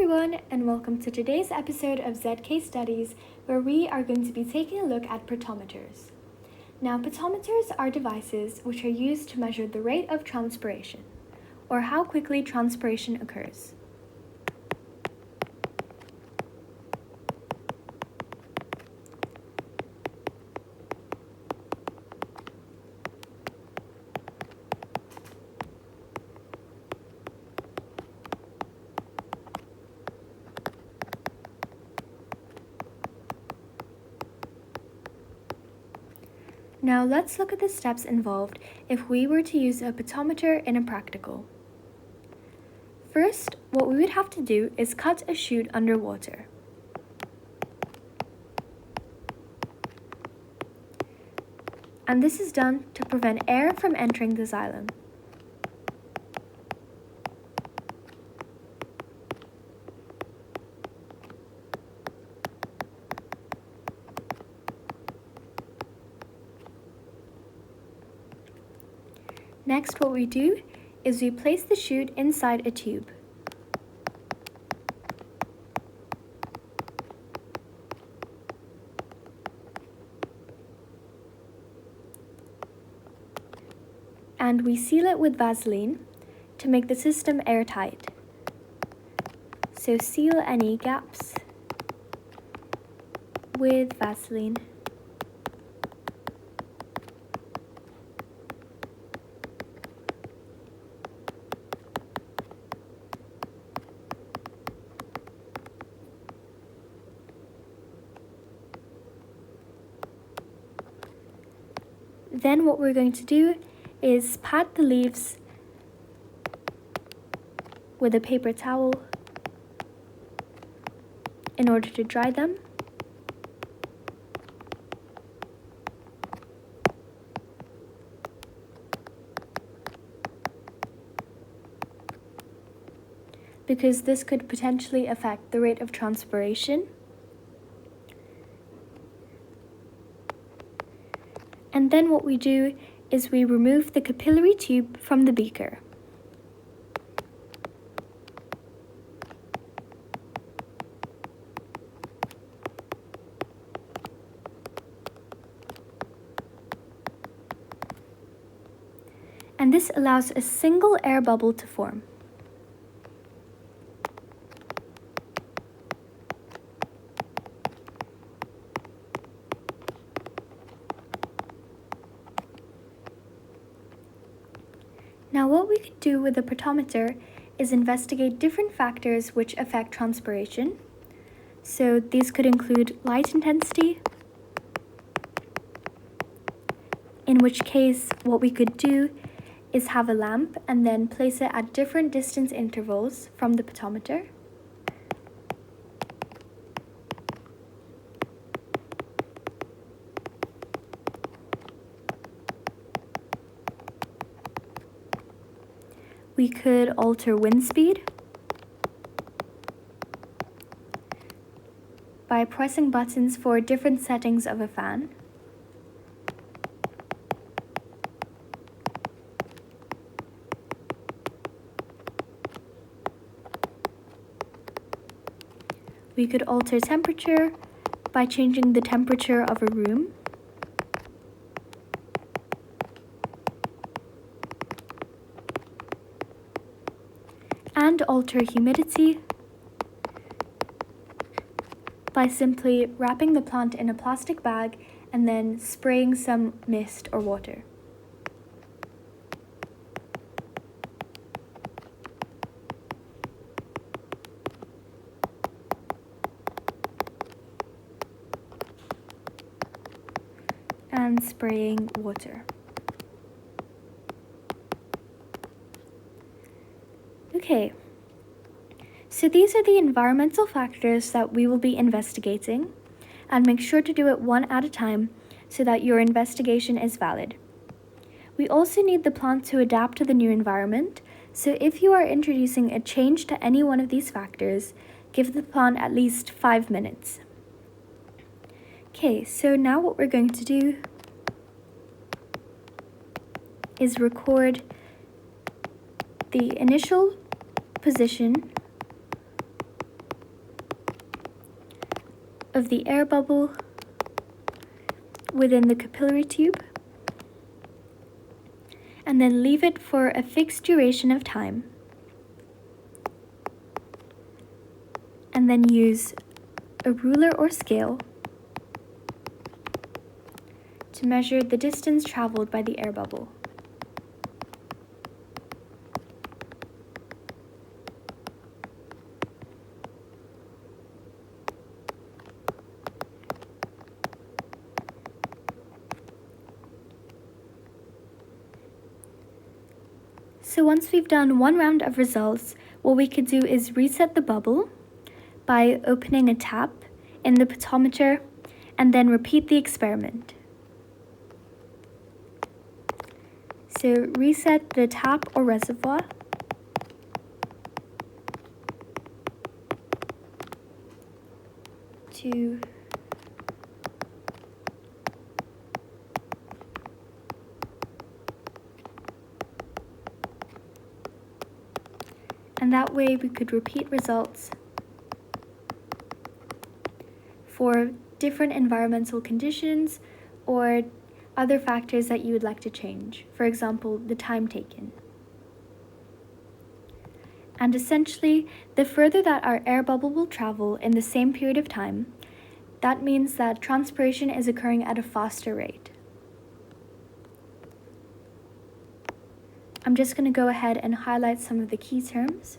everyone, and welcome to today's episode of ZK Studies, where we are going to be taking a look at potometers. Now, potometers are devices which are used to measure the rate of transpiration, or how quickly transpiration occurs. Now let's look at the steps involved if we were to use a potometer in a practical. First, what we would have to do is cut a chute underwater. And this is done to prevent air from entering the xylem. Next, what we do is we place the chute inside a tube. And we seal it with Vaseline to make the system airtight. So seal any gaps with Vaseline. Then what we're going to do is pat the leaves with a paper towel in order to dry them. Because this could potentially affect the rate of transpiration. And then what we do is we remove the capillary tube from the beaker. And this allows a single air bubble to form. Now what we could do with the potometer is investigate different factors which affect transpiration. So these could include light intensity, in which case what we could do is have a lamp and then place it at different distance intervals from the potometer. We could alter wind speed by pressing buttons for different settings of a fan. We could alter temperature by changing the temperature of a room. And alter humidity by simply wrapping the plant in a plastic bag and then spraying some mist or water. And spraying water. Okay, so these are the environmental factors that we will be investigating, and make sure to do it one at a time so that your investigation is valid. We also need the plant to adapt to the new environment, so if you are introducing a change to any one of these factors, give the plant at least 5 minutes. Okay, so now what we're going to do is record the initial position of the air bubble within the capillary tube, and then leave it for a fixed duration of time, and then use a ruler or scale to measure the distance traveled by the air bubble. So once we've done one round of results, what we could do is reset the bubble by opening a tap in the potometer and then repeat the experiment. So reset the tap or reservoir to and that way we could repeat results for different environmental conditions or other factors that you would like to change, for example, the time taken. And essentially, the further that our air bubble will travel in the same period of time, that means that transpiration is occurring at a faster rate. I'm just going to go ahead and highlight some of the key terms.